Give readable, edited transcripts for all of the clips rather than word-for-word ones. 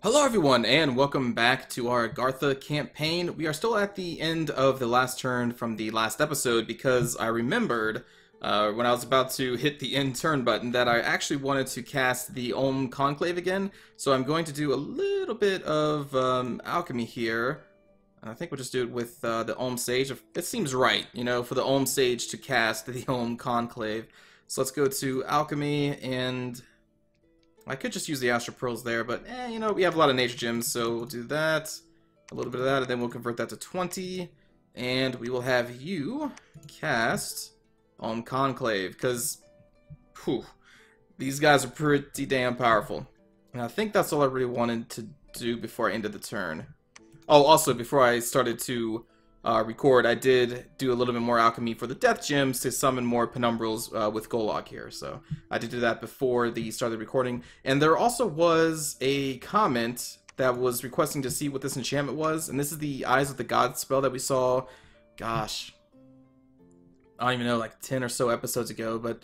Hello everyone, and welcome back to our Agartha campaign. We are still at the end of the last turn from the last episode because I remembered when I was about to hit the end turn button that I actually wanted to cast the Conclave again. So I'm going to do a little bit of alchemy here. I think we'll just do it with the Sage. It seems right, you know, for the Sage to cast the Conclave. So let's go to alchemy, and I could just use the Astral Pearls there, but, you know, we have a lot of nature gems, so we'll do that, a little bit of that, and then we'll convert that to 20, and we will have you cast Conclave, because, these guys are pretty damn powerful. And I think that's all I really wanted to do before I ended the turn. Oh, also, before I started to record, I did do a little bit more alchemy for the death gems to summon more penumbrals with Golog here. So I did do that before the start of the recording. And there also was a comment that was requesting to see what this enchantment was. And this is the Eyes of the God spell that we saw, gosh, I don't even know, like 10 or so episodes ago. But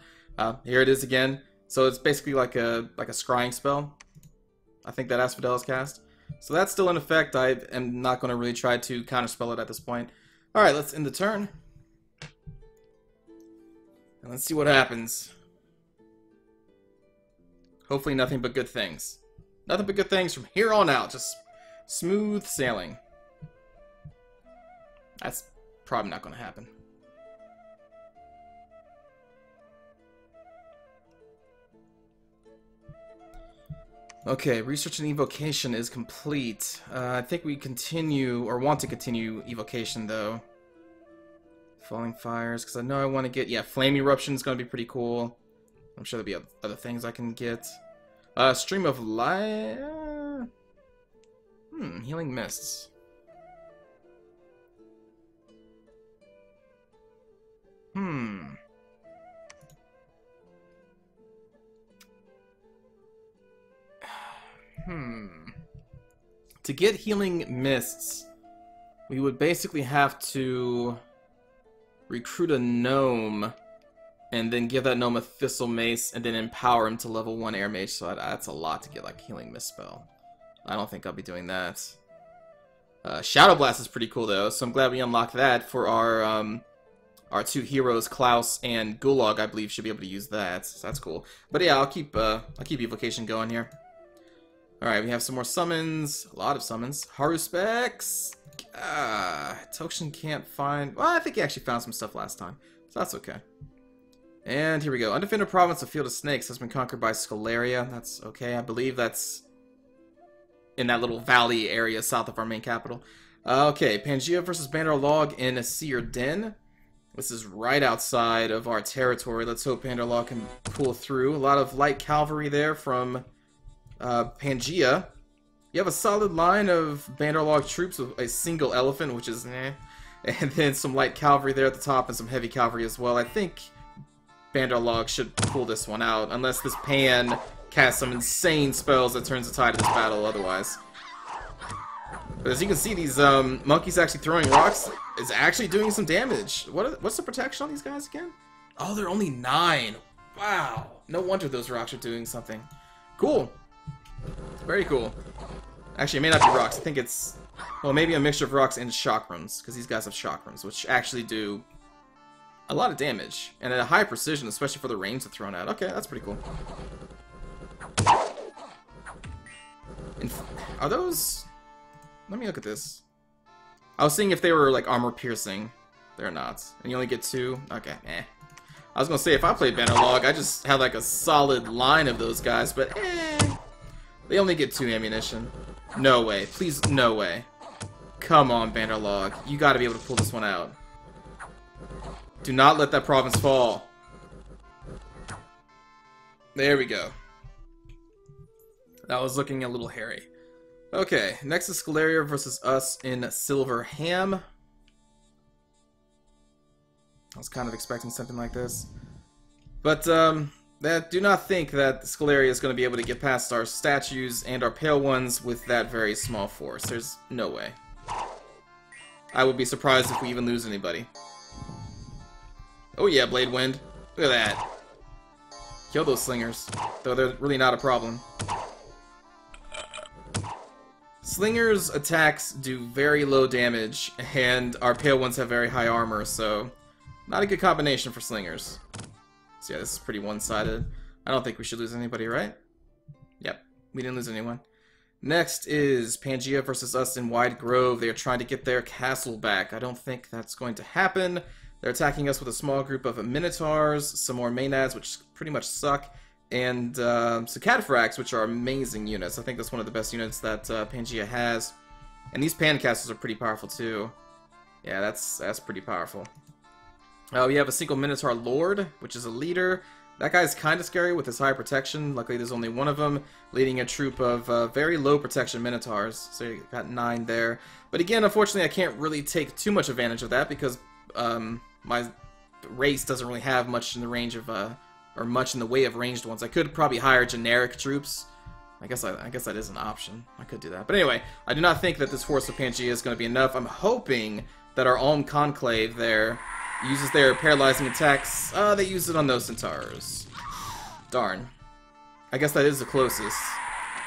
here it is again. So it's basically like a scrying spell. I think that Asphodel's cast. So that's still in effect. I am not going to really try to counterspell it at this point. Alright, let's end the turn. And let's see what happens. Hopefully nothing but good things. Nothing but good things from here on out. Just smooth sailing. That's probably not going to happen. Okay, research and evocation is complete. I think we continue, or want to continue, evocation though. Falling fires, because I know I want to get, yeah, flame eruption is going to be pretty cool. I'm sure there'll be other things I can get. Stream of light. Healing mists. To get healing mists, we would basically have to recruit a gnome and then give that gnome a thistle mace and then empower him to level 1 air mage. So that's a lot to get like healing mist spell. I don't think I'll be doing that. Shadow Blast is pretty cool though, so I'm glad we unlocked that for our two heroes, Klaus and Gulag. I believe should be able to use that, so that's cool. But yeah, I'll keep evocation going here. Alright, we have some more summons. A lot of summons. Haruspex! Tokshen can't find... Well, I think he actually found some stuff last time. So that's okay. And here we go. Undefended province of Field of Snakes has been conquered by Scalaria. That's okay. I believe that's in that little valley area south of our main capital. Okay, Pangea versus Bandar Log in a Seer Den. This is right outside of our territory. Let's hope Bandar Log can pull through. A lot of light cavalry there from... Pangea. You have a solid line of Bandar Log troops with a single elephant, which is eh. And then some light cavalry there at the top and some heavy cavalry as well. I think Bandar Log should pull this one out, unless this Pan casts some insane spells that turns the tide of this battle otherwise. But as you can see, these monkeys actually throwing rocks is actually doing some damage. What's the protection on these guys again? Oh, they're only 9. Wow. No wonder those rocks are doing something. Cool. Very cool. Actually, it may not be rocks. I think it's, well, maybe a mixture of rocks and chakrams, because these guys have chakrams, which actually do a lot of damage, and at a high precision, especially for the range they're thrown at. Okay, that's pretty cool. Are those... Let me look at this. I was seeing if they were, like, armor-piercing. They're not. And you only get 2? Okay, eh. I was gonna say, if I played Bandar Log, I just had, like, a solid line of those guys, but eh... They only get 2 ammunition. No way. Please, no way. Come on, Bandar Log. You gotta be able to pull this one out. Do not let that province fall. There we go. That was looking a little hairy. Okay, next is Scalaria versus us in Silver Ham. I was kind of expecting something like this. But, do not think that Scalaria is going to be able to get past our statues and our pale ones with that very small force. There's no way. I would be surprised if we even lose anybody. Oh yeah, Blade Wind. Look at that. Kill those slingers. Though they're really not a problem. Slinger's attacks do very low damage, and our pale ones have very high armor, so not a good combination for Slingers. So yeah, this is pretty one-sided. I don't think we should lose anybody, right? Yep, we didn't lose anyone. Next is Pangea versus us in Wide Grove. They are trying to get their castle back. I don't think that's going to happen. They're attacking us with a small group of Minotaurs, some more Maenads, which pretty much suck, and some Cataphracts, which are amazing units. I think that's one of the best units that Pangea has. And these Pan Castles are pretty powerful too. Yeah, that's pretty powerful. We have a single Minotaur Lord, which is a leader. That guy's kind of scary with his high protection. Luckily, there's only one of them, leading a troop of very low protection Minotaurs. So you got 9 there. But again, unfortunately, I can't really take too much advantage of that because my race doesn't really have much in the range of, or much in the way of ranged ones. I could probably hire generic troops. I guess that is an option. I could do that. But anyway, I do not think that this Horse of Pangea is going to be enough. I'm hoping that our Ulm Conclave there uses their paralyzing attacks. They use it on those centaurs. Darn. I guess that is the closest.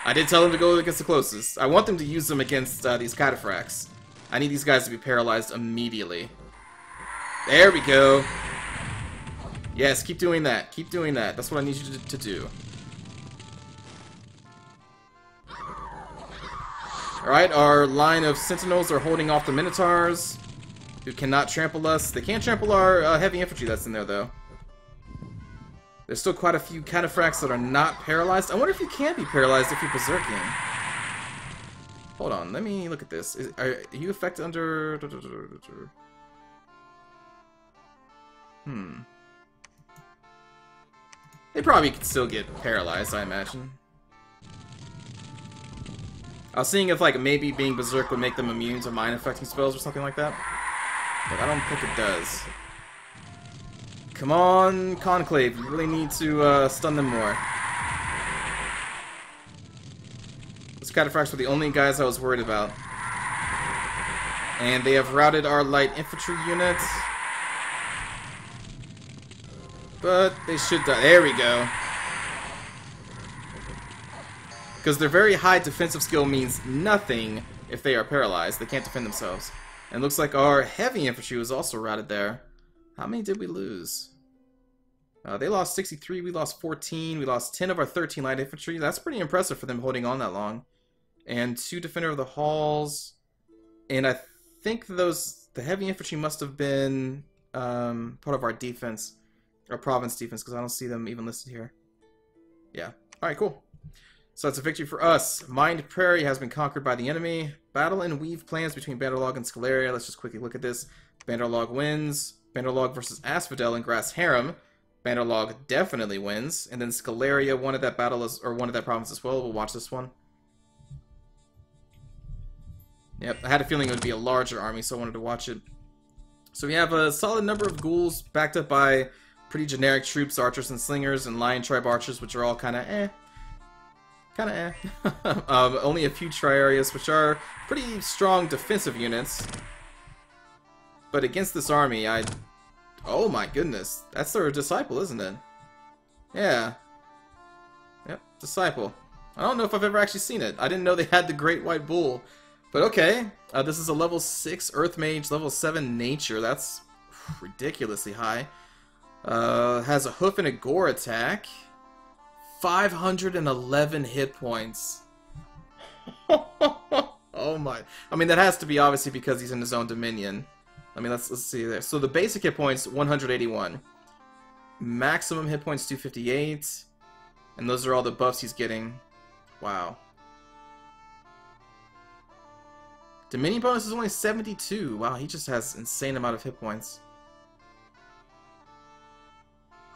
I did tell them to go against the closest. I want them to use them against these Cataphracts. I need these guys to be paralyzed immediately. There we go. Yes, keep doing that. Keep doing that. That's what I need you to do. Alright, our line of sentinels are holding off the Minotaurs, who cannot trample us. They can't trample our heavy infantry that's in there, though. There's still quite a few Cataphracts that are not paralyzed. I wonder if you can be paralyzed if you're berserking. Hold on, let me look at this. Are you affected under... They probably could still get paralyzed, I imagine. I was seeing if, like, maybe being berserk would make them immune to mind-affecting spells or something like that. But I don't think it does. Come on, Conclave. You really need to stun them more. Those Cataphracts were the only guys I was worried about. And they have routed our light infantry units. But they should die. There we go. Because their very high defensive skill means nothing if they are paralyzed. They can't defend themselves. And it looks like our heavy infantry was also routed there. How many did we lose? They lost 63, we lost 14, we lost 10 of our 13 light infantry. That's pretty impressive for them holding on that long. And 2 Defender of the Halls. And I think the heavy infantry must have been part of our defense, our province defense, because I don't see them even listed here. Yeah. Alright, cool. So that's a victory for us. Mined Prairie has been conquered by the enemy. Battle and weave plans between Bandar and Scalaria. Let's just quickly look at this. Bandar wins. Bandar versus Asphodel and Grass Harem. Bandar definitely wins. And then Scalaria wanted that battle or wanted that province as well. We'll watch this one. Yep, I had a feeling it would be a larger army, so I wanted to watch it. So we have a solid number of ghouls backed up by pretty generic troops, archers and slingers, and lion tribe archers, which are all kind of eh. Only a few Triarius, which are pretty strong defensive units. But against this army, oh my goodness. That's their disciple, isn't it? Yeah. Yep, disciple. I don't know if I've ever actually seen it. I didn't know they had the Great White Bull. But okay. This is a level 6 Earth Mage, level 7 Nature. That's ridiculously high. Has a hoof and a gore attack. 511 hit points. Oh my. I mean, that has to be obviously because he's in his own dominion. I mean, let's see there. So the basic hit points, 181. Maximum hit points, 258. And those are all the buffs he's getting. Wow. Dominion bonus is only 72. Wow, he just has insane amount of hit points.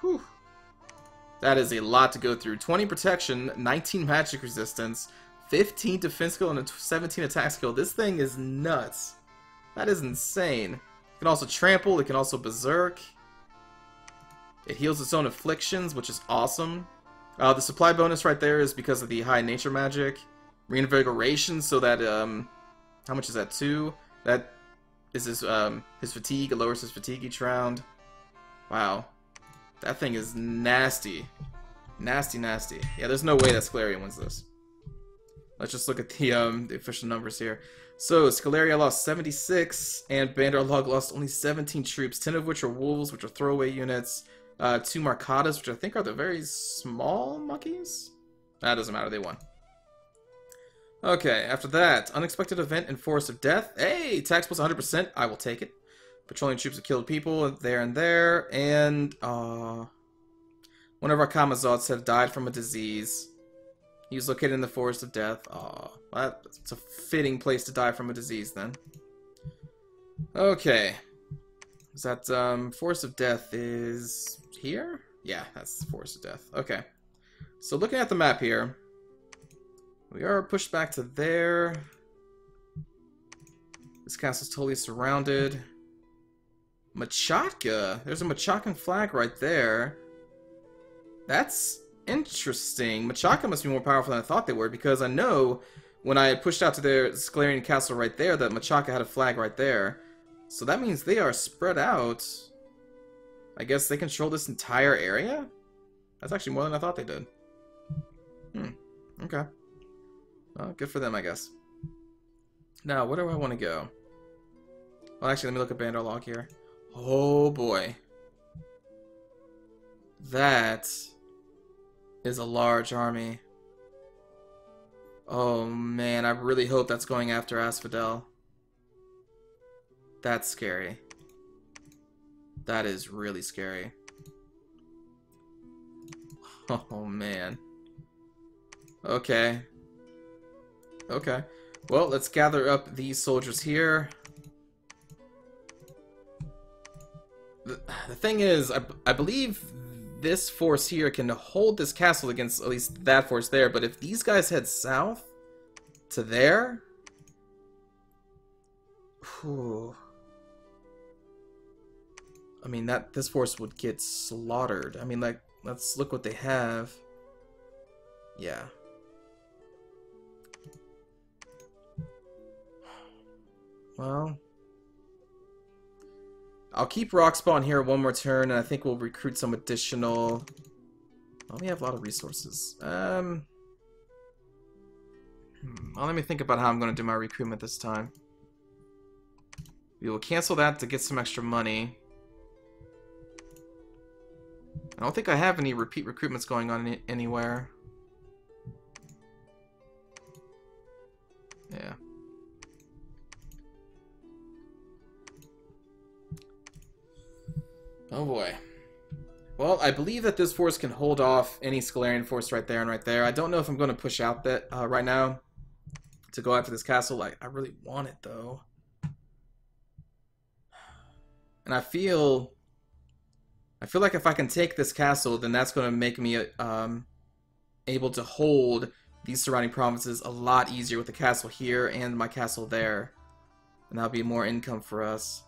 Whew. That is a lot to go through. 20 protection, 19 magic resistance, 15 defense skill, and a 17 attack skill. This thing is nuts. That is insane. It can also trample, it can also berserk. It heals its own afflictions, which is awesome. The supply bonus right there is because of the high nature magic. Reinvigoration, so that, how much is that? 2? That is his fatigue. It lowers his fatigue each round. Wow. That thing is nasty. Nasty, nasty. Yeah, there's no way that Scalaria wins this. Let's just look at the official numbers here. So, Scaleria lost 76, and Bandar lost only 17 troops, 10 of which are wolves, which are throwaway units, 2 Marcadas, which I think are the very small monkeys? That doesn't matter, they won. Okay, after that, unexpected event in Forest of Death. Hey, tax plus 100%, I will take it. Patrolling troops have killed people there and there, and one of our Kamazots have died from a disease. He was located in the Forest of Death. Aw, that's a fitting place to die from a disease, then. Okay. Is that, Forest of Death is here? Yeah, that's the Forest of Death. Okay. So looking at the map here, we are pushed back to there. This castle's totally surrounded. Machaca! There's a Machacan flag right there. That's interesting. Machaca must be more powerful than I thought they were, because I know when I pushed out to their Scalarian castle right there that Machaca had a flag right there. So that means they are spread out. I guess they control this entire area? That's actually more than I thought they did. Okay. Well, good for them, I guess. Now, where do I want to go? Well, actually, let me look at Bandar log here. Oh, boy. That is a large army. Oh, man, I really hope that's going after Asphodel. That's scary. That is really scary. Oh, man. Okay. Okay. Well, let's gather up these soldiers here. The thing is, I believe this force here can hold this castle against at least that force there, but if these guys head south to there... Whew, I mean, this force would get slaughtered. I mean, like, let's look what they have. Yeah. Well, I'll keep Rock Spawn here one more turn, and I think we'll recruit some additional... Oh, we have a lot of resources. Well, let me think about how I'm going to do my recruitment this time. We will cancel that to get some extra money. I don't think I have any repeat recruitments going on anywhere. Yeah. Oh boy. Well, I believe that this force can hold off any Scalarian force right there and right there. I don't know if I'm going to push out that right now to go after this castle. Like, I really want it though. And I feel like if I can take this castle, then that's going to make me able to hold these surrounding provinces a lot easier with the castle here and my castle there. And that'll be more income for us.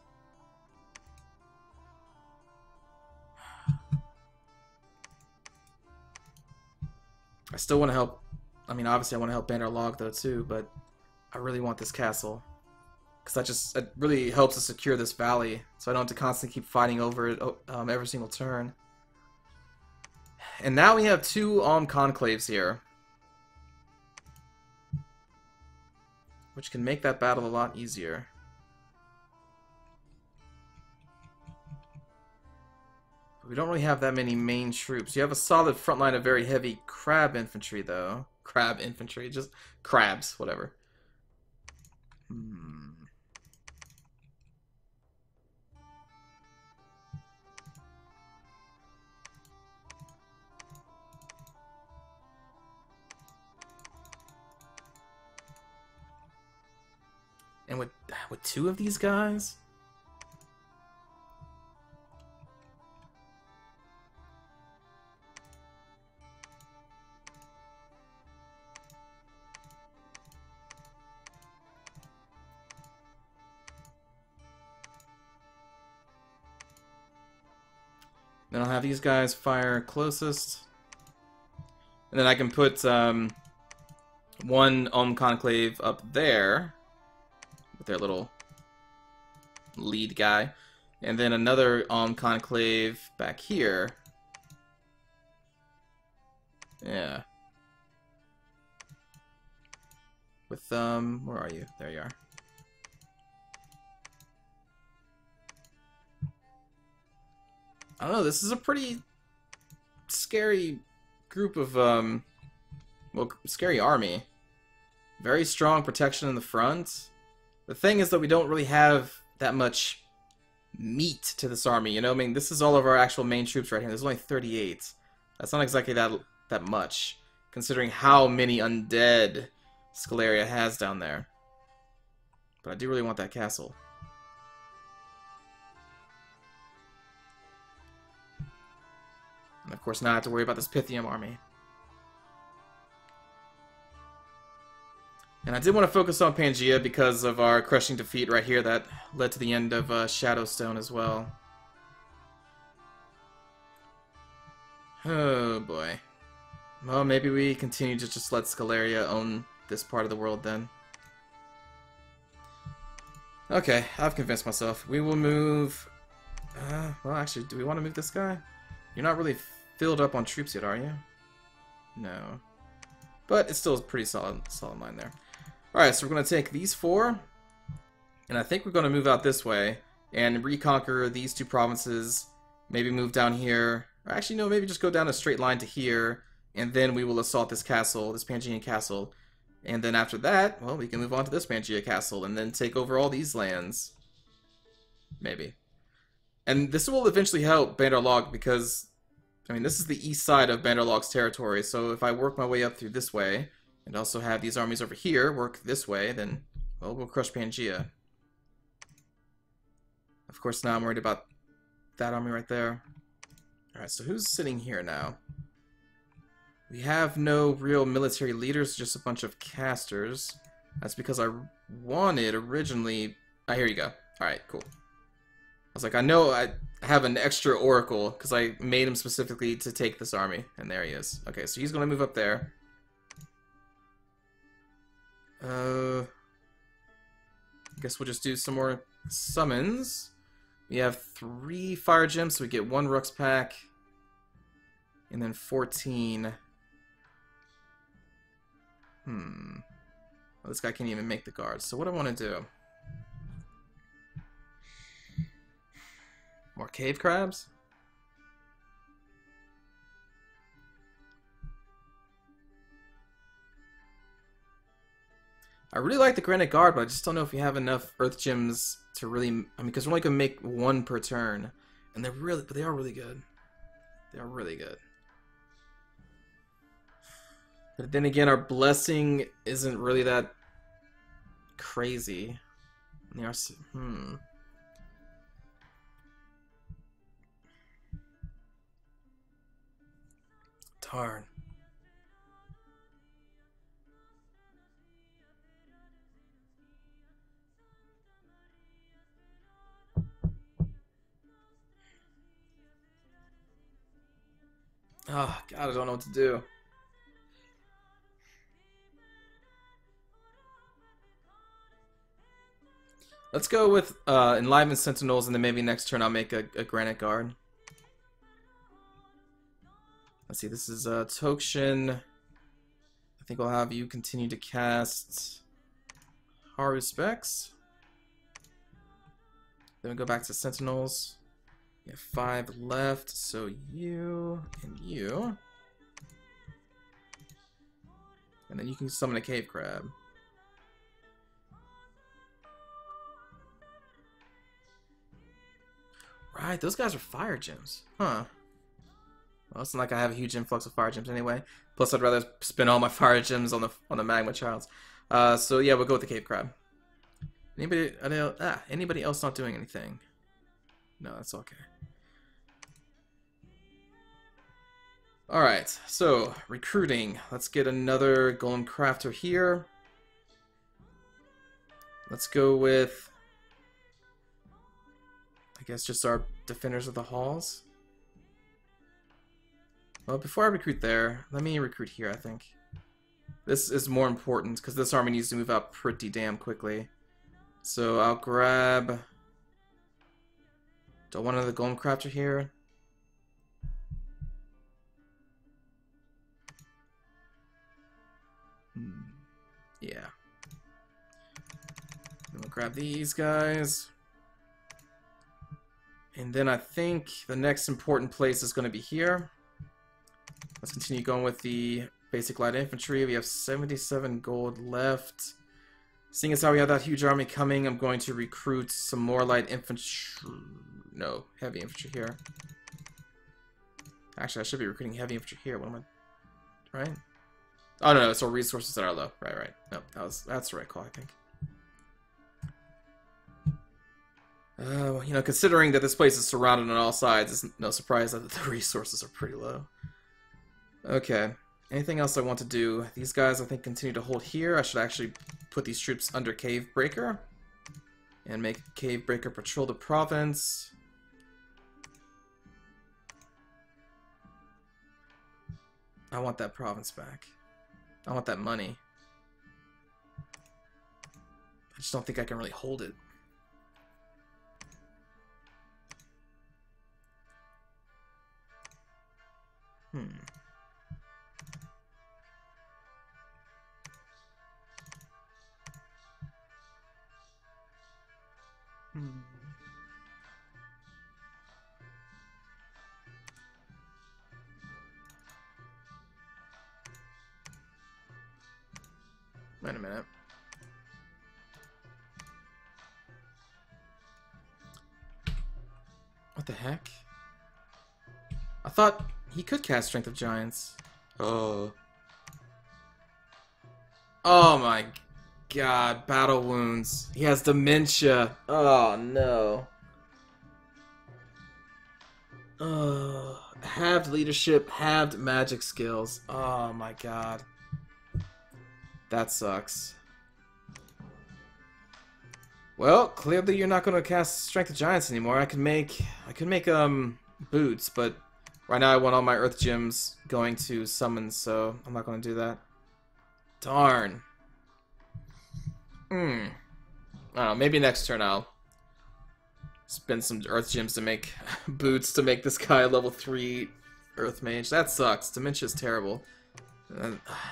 I still want to help. I mean, obviously I want to help Bandar Log though too, but I really want this castle. Because it really helps us secure this valley, so I don't have to constantly keep fighting over it every single turn. And now we have 2 conclaves here, which can make that battle a lot easier. But we don't really have that many main troops. You have a solid front line of very heavy crab infantry, though. Crab infantry, just crabs, whatever. And with 2 of these guys? Then I'll have these guys fire closest. And then I can put one conclave up there with their little lead guy. And then another conclave back here. Yeah. with, where are you? There you are. I don't know, this is a pretty scary group of, well, scary army. Very strong protection in the front. The thing is that we don't really have that much meat to this army, you know? I mean, this is all of our actual main troops right here. There's only 38. That's not exactly that much, considering how many undead Scaleria has down there. But I do really want that castle. And of course now I have to worry about this Pythium army. And I did want to focus on Pangaea because of our crushing defeat right here that led to the end of Shadowstone as well. Oh boy. Well, maybe we continue to just let Scaleria own this part of the world then. Okay, I've convinced myself. We will move... well, actually, do we want to move this guy? You're not really filled up on troops yet, are you? No. But it's still a pretty solid line there. Alright, so we're going to take these 4, and I think we're going to move out this way, and reconquer these 2 provinces, maybe move down here, or actually no, maybe just go down a straight line to here, and then we will assault this castle, this Pangaean castle, and then after that, well, we can move on to this Pangaea castle, and then take over all these lands. Maybe. And this will eventually help Bandar because, I mean, this is the east side of Bandar territory, so if I work my way up through this way, and also have these armies over here work this way, then, well, we'll crush Pangaea. Of course, now I'm worried about that army right there. Alright, so who's sitting here now? We have no real military leaders, just a bunch of casters. That's because I wanted originally... Ah, here you go. Alright, cool. I was like, I know I have an extra oracle, because I made him specifically to take this army. And there he is. Okay, so he's going to move up there. I guess we'll just do some more summons. We have 3 fire gems, so we get 1 Rux pack. And then 14. Well, this guy can't even make the guards. So what I want to do? More cave crabs? I really like the Granite Guard, but I just don't know if we have enough Earth Gems to really... I mean, because we're only going to make 1 per turn. And they're really... But they are really good. They are really good. But then again, our Blessing isn't really that crazy. They are... Darn. Oh, God, I don't know what to do. Let's go with Enliven Sentinels, and then maybe next turn I'll make a Granite Guard. Let's see, this is Tokshen. I think I'll have you continue to cast Haru Specs. Then we go back to Sentinels. We have 5 left, so you and you. And then you can summon a cave crab. Right, those guys are fire gems. Huh. Well, it's not like I have a huge influx of fire gems anyway. Plus, I'd rather spend all my fire gems on the magma childs. So yeah, we'll go with the cave crab. Anybody else not doing anything? No, that's okay. Alright, so, recruiting. Let's get another Golem Crafter here. Let's go with... I guess just our Defenders of the Halls. Well, before I recruit there, let me recruit here, I think. This is more important, because this army needs to move out pretty damn quickly. So, I'll grab... Do I want another Golem Crafter here? Yeah. Grab these guys. And then I think the next important place is going to be here. Let's continue going with the basic light infantry. We have 77 gold left. Seeing as how we have that huge army coming, I'm going to recruit some more light infantry. No, heavy infantry here. Actually, I should be recruiting heavy infantry here. What am I? Right? Oh no, it's all resources that are low. Right. No, that's the right call, I think. You know, considering that this place is surrounded on all sides, it's no surprise that the resources are pretty low. Okay. Anything else I want to do? These guys, I think, continue to hold here. I should actually put these troops under Cave Breaker and make Cave Breaker patrol the province. I want that province back. I want that money. I just don't think I can really hold it. Wait a minute. What the heck? I thought he could cast Strength of Giants. Oh. Oh my god, battle wounds. He has dementia. Oh no. Halved leadership, halved magic skills. Oh my god. That sucks. Well, clearly you're not going to cast Strength of Giants anymore. I could make boots, but right now I want all my Earth Gems going to summons, so I'm not going to do that. Darn. I don't know, maybe next turn I'll spend some Earth Gems to make boots to make this guy a level 3 Earth Mage. That sucks. Dementia's terrible.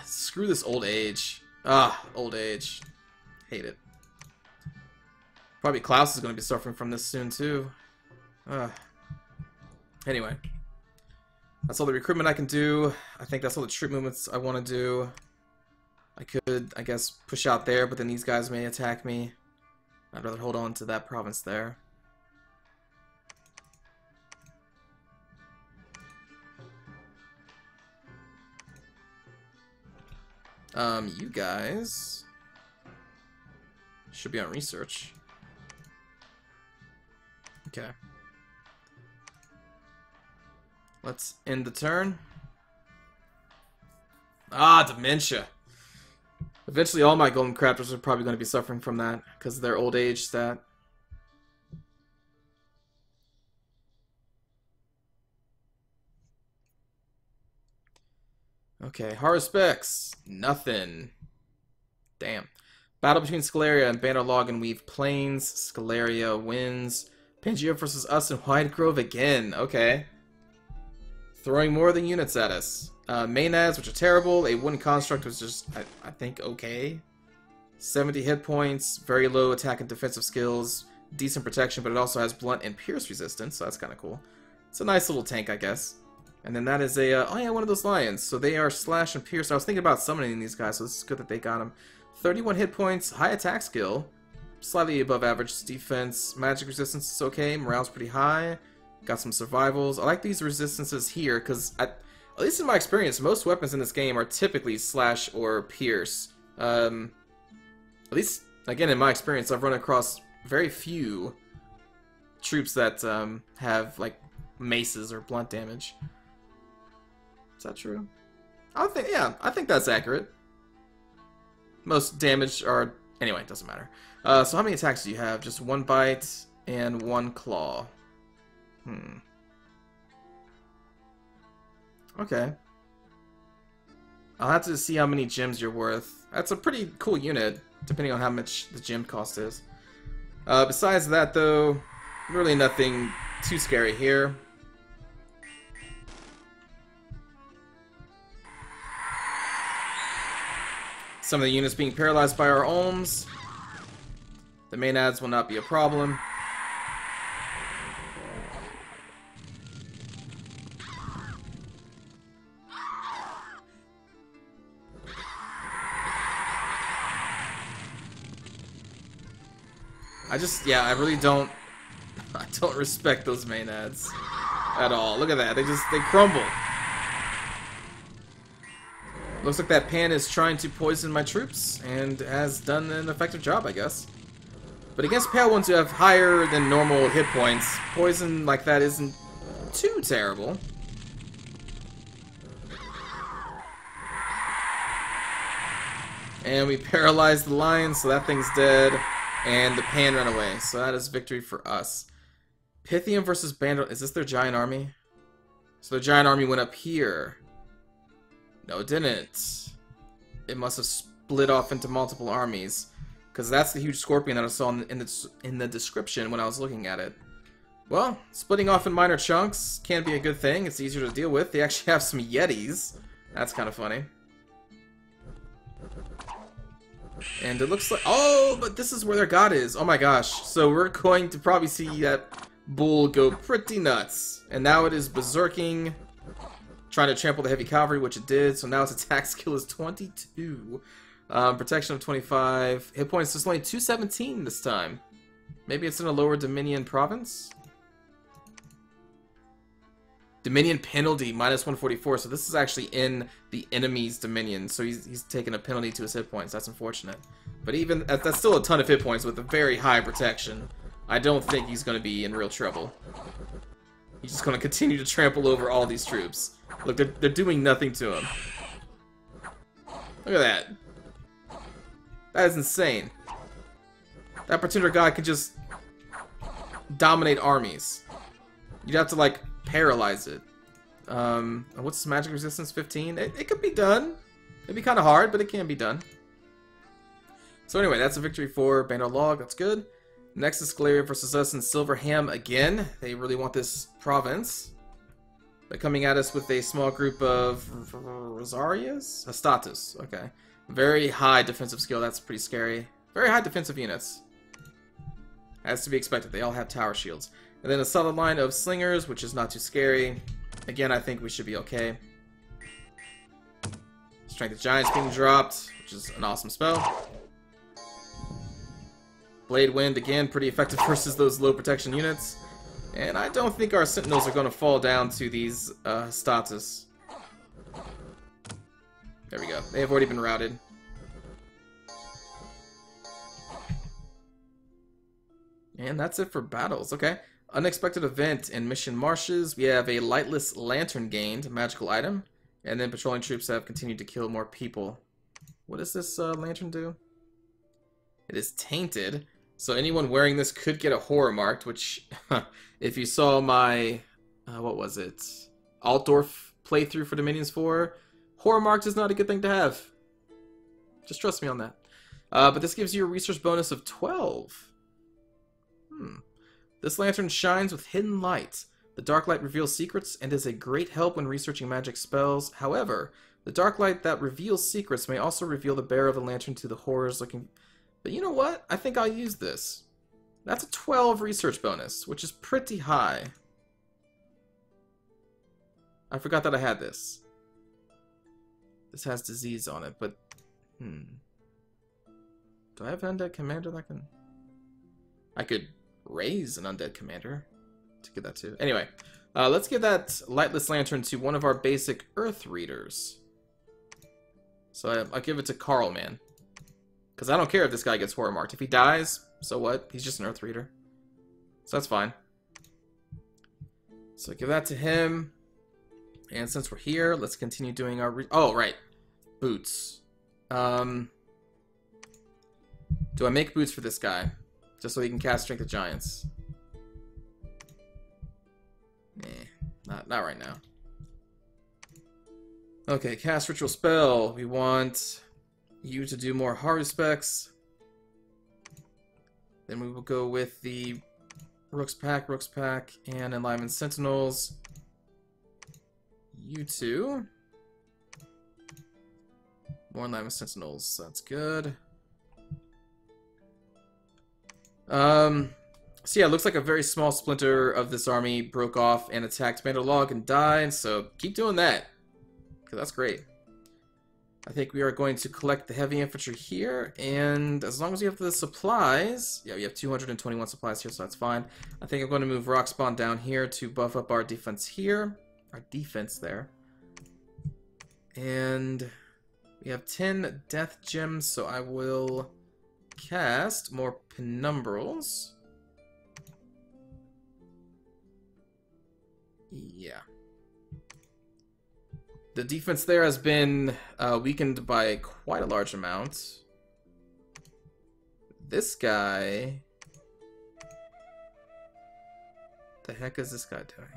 Screw this old age. Old age. Hate it. Probably Klaus is going to be suffering from this soon, too. Anyway. That's all the recruitment I can do. I think that's all the troop movements I want to do. I could, I guess, push out there, but then these guys may attack me. I'd rather hold on to that province there. You guys should be on research. Okay. Let's end the turn. Dementia. Eventually all my golden crafters are probably going to be suffering from that because of their old age stat. Okay, horror specs. Nothing. Damn. Battle between Scaleria and Bandar Log and Weave Plains. Scaleria wins. Pangea versus us in Wide Grove again. Okay. Throwing more than units at us. Maenads, which are terrible. A wooden construct was just, I think, okay. 70 hit points. Very low attack and defensive skills. Decent protection, but it also has blunt and pierce resistance, so that's kind of cool. It's a nice little tank, I guess. And then that is a, oh yeah, one of those lions. So they are slash and pierce. I was thinking about summoning these guys, so this is good that they got them. 31 hit points, high attack skill, slightly above average defense. Magic resistance is okay, morale's pretty high. Got some survivals. I like these resistances here, because at least in my experience, most weapons in this game are typically slash or pierce. At least, again, in my experience, I've run across very few troops that have, like, maces or blunt damage. Is that true? I think that's accurate. Most damage are... Anyway, it doesn't matter. So how many attacks do you have? Just one bite and one claw. Okay. I'll have to see how many gems you're worth. That's a pretty cool unit, depending on how much the gem cost is. Besides that, though, really nothing too scary here. Some of the units being paralyzed by our Olms. The main ads will not be a problem. I really don't, I don't respect those main ads at all. Look at that, they crumble. Looks like that pan is trying to poison my troops, and has done an effective job, I guess. But against pale ones who have higher than normal hit points, poison like that isn't too terrible. And we paralyzed the lion, so that thing's dead. And the pan ran away, so that is victory for us. Pythium versus Bandar. Is this their giant army? So their giant army went up here. No, it didn't. It must have split off into multiple armies, because that's the huge scorpion that I saw in the description when I was looking at it. Well, splitting off in minor chunks can be a good thing. It's easier to deal with. They actually have some Yetis. That's kind of funny. And it looks like... Oh, but this is where their god is. Oh my gosh. So we're going to probably see that bull go pretty nuts. And now it is berserking, trying to trample the heavy cavalry, which it did. So now its attack skill is 22. Protection of 25. Hit points just only 217 this time. Maybe it's in a lower Dominion province? Dominion penalty, minus 144. So this is actually in the enemy's Dominion. So he's taking a penalty to his hit points. That's unfortunate. But even that's still a ton of hit points with a very high protection. I don't think he's going to be in real trouble. He's just going to continue to trample over all these troops. Look, they're doing nothing to him. Look at that. That is insane. That Pretender God can just dominate armies. You'd have to, like, paralyze it. What's his magic resistance? 15? It could be done. It'd be kind of hard, but it can be done. So anyway, that's a victory for Bandar Log. That's good. Next is Scalaria versus us in Silverham again. They really want this province. They're coming at us with a small group of Rosarias? Hastatus. Okay. Very high defensive skill. That's pretty scary. Very high defensive units. As to be expected. They all have tower shields. And then a solid line of slingers, which is not too scary. Again, I think we should be okay. Strength of Giants being dropped, which is an awesome spell. Blade Wind, again, pretty effective versus those low protection units. And I don't think our Sentinels are going to fall down to these status. There we go. They have already been routed. And that's it for battles. Okay. Unexpected event in Mission Marshes. We have a Lightless Lantern gained, magical item. And then patrolling troops have continued to kill more people. What does this lantern do? It is tainted. So anyone wearing this could get a horror marked, which, if you saw my, what was it? Altdorf playthrough for Dominions 4, horror marked is not a good thing to have. Just trust me on that. But this gives you a research bonus of 12. This lantern shines with hidden light. The dark light reveals secrets and is a great help when researching magic spells. However, the dark light that reveals secrets may also reveal the bearer of the lantern to the horrors looking... But you know what? I think I'll use this. That's a 12 research bonus, which is pretty high. I forgot that I had this. This has disease on it, but... Do I have an undead commander that can... I could raise an undead commander to get that too. Anyway, let's give that Lightless Lantern to one of our basic Earth Readers. So I'll give it to Carl, man. Because I don't care if this guy gets horror marked. If he dies, so what? He's just an Earth Reader. So that's fine. So give that to him. And since we're here, let's continue doing our... Oh, right. Boots. Do I make boots for this guy? Just so he can cast Strength of Giants. Not right now. Okay, cast Ritual Spell. We want you to do more Haruspects. Then we will go with the Rook's Pack, and Enlivened Sentinels. You two. More Enlivened Sentinels. That's good. So yeah, it looks like a very small splinter of this army broke off and attacked Bandarlog and died, so keep doing that, because that's great. I think we are going to collect the heavy infantry here, and as long as we have the supplies... Yeah, we have 221 supplies here, so that's fine. I think I'm going to move Rock Spawn down here to buff up our defense here. Our defense there. And we have 10 death gems, so I will cast more penumbrals. Yeah. The defense there has been weakened by quite a large amount. This guy... The heck is this guy doing?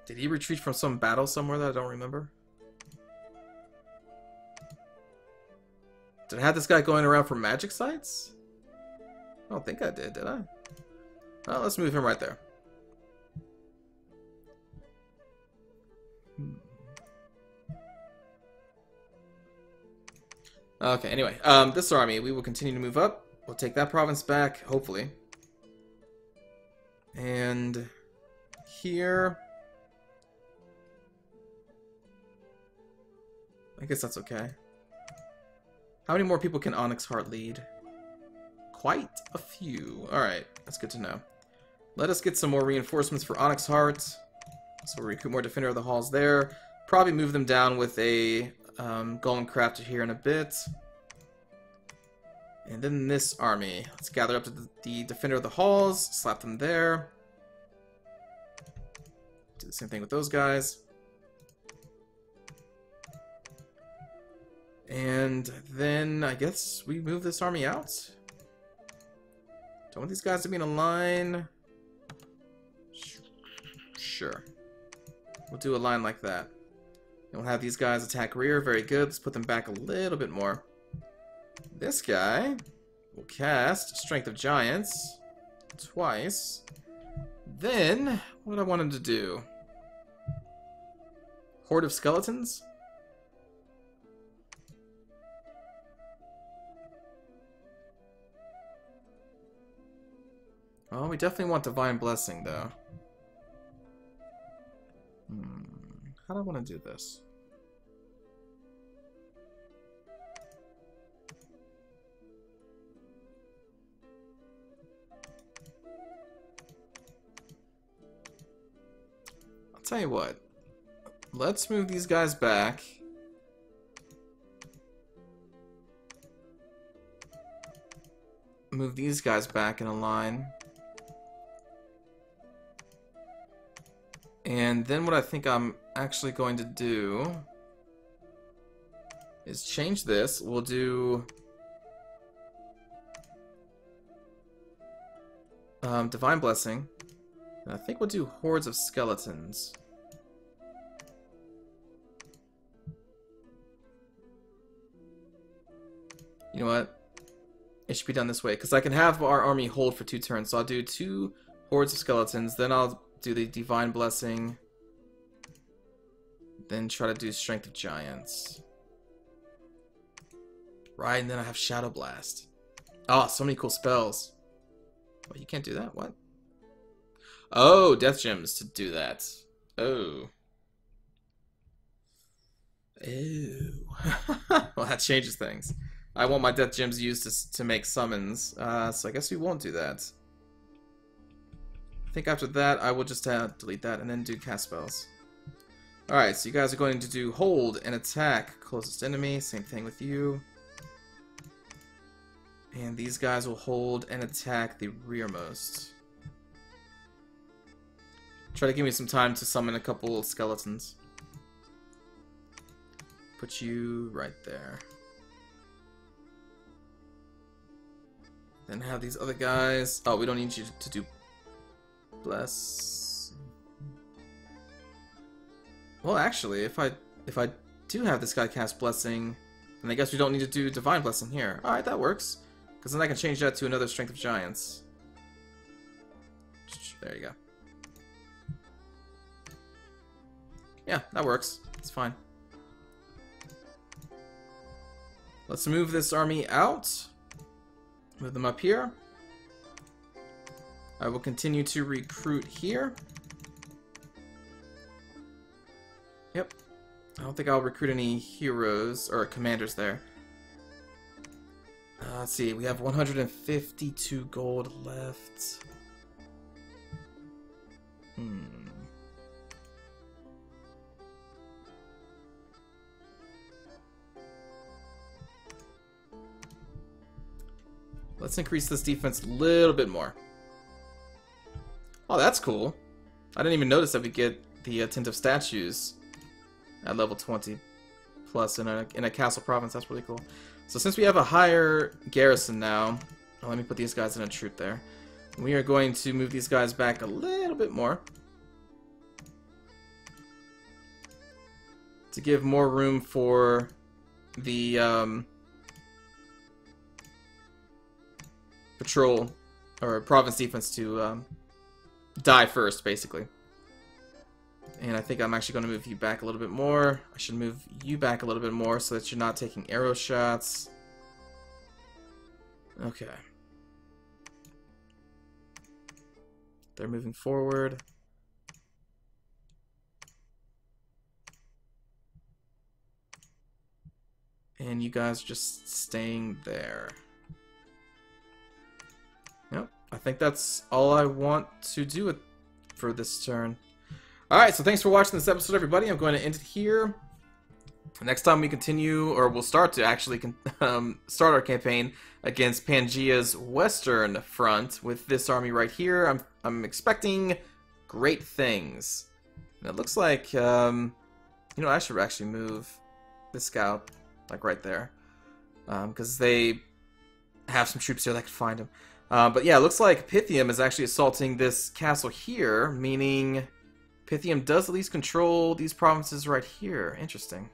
Did he retreat from some battle somewhere that I don't remember? Did I have this guy going around for magic sites? I don't think I did I? Well, let's move him right there. Okay, anyway, this army, we will continue to move up. We'll take that province back, hopefully. And here... I guess that's okay. How many more people can Onyx Heart lead? Quite a few. Alright, that's good to know. Let us get some more reinforcements for Onyx Heart. So we'll recruit more Defender of the Halls there. Probably move them down with a Golem Crafter here in a bit. And then this army. Let's gather up to the Defender of the Halls. Slap them there. Do the same thing with those guys. And then I guess we move this army out. Don't want these guys to be in a line. Sure. We'll do a line like that. And we'll have these guys attack rear. Very good. Let's put them back a little bit more. This guy will cast Strength of Giants twice. Then, what do I want him to do? Horde of Skeletons? Oh, we definitely want Divine Blessing, though. How do I want to do this? I'll tell you what. Let's move these guys back. Move these guys back in a line. And then what I think I'm actually going to do is change this. We'll do Divine Blessing. And I think we'll do Hordes of Skeletons. You know what? It should be done this way, because I can have our army hold for 2 turns. So I'll do 2 Hordes of Skeletons, then I'll do the Divine Blessing, then try to do Strength of Giants. Right, and then I have Shadow Blast. Oh, so many cool spells. Well, you can't do that, what? Oh, Death Gems to do that. Oh. Ew. Well, that changes things. I want my Death Gems used to make summons, so I guess we won't do that. I think after that, I will just delete that and then do cast spells. Alright, so you guys are going to do hold and attack closest enemy. Same thing with you. And these guys will hold and attack the rearmost. Try to give me some time to summon a couple skeletons. Put you right there. Then have these other guys. Oh, we don't need you to do bless. Well, actually, if I do have this guy cast Blessing, then I guess we don't need to do Divine Blessing here. Alright, that works. Because then I can change that to another Strength of Giants. There you go. Yeah, that works. It's fine. Let's move this army out. Move them up here. I will continue to recruit here. Yep. I don't think I'll recruit any heroes or commanders there. Let's see, we have 152 gold left. Let's increase this defense a little bit more. Oh, that's cool. I didn't even notice that we get the attentive statues at level 20 plus in a castle province. That's really cool. So since we have a higher garrison now, let me put these guys in a troop there. We are going to move these guys back a little bit more to give more room for the patrol or province defense to die first, basically. And I think I'm actually going to move you back a little bit more. I should move you back a little bit more so that you're not taking arrow shots. Okay. They're moving forward. And you guys are just staying there. Yep, I think that's all I want to do for this turn. Alright, so thanks for watching this episode, everybody. I'm going to end it here. Next time we continue, or we'll start to actually start our campaign against Pangaea's western front with this army right here. I'm expecting great things. And it looks like, you know, I should actually move this scout, like right there. Because they have some troops here that can find him. But yeah, it looks like Pythium is actually assaulting this castle here, meaning Pythium does at least control these provinces right here. Interesting.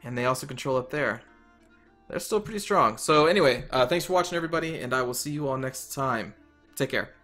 And they also control it there. They're still pretty strong. So anyway, thanks for watching, everybody, and I will see you all next time. Take care.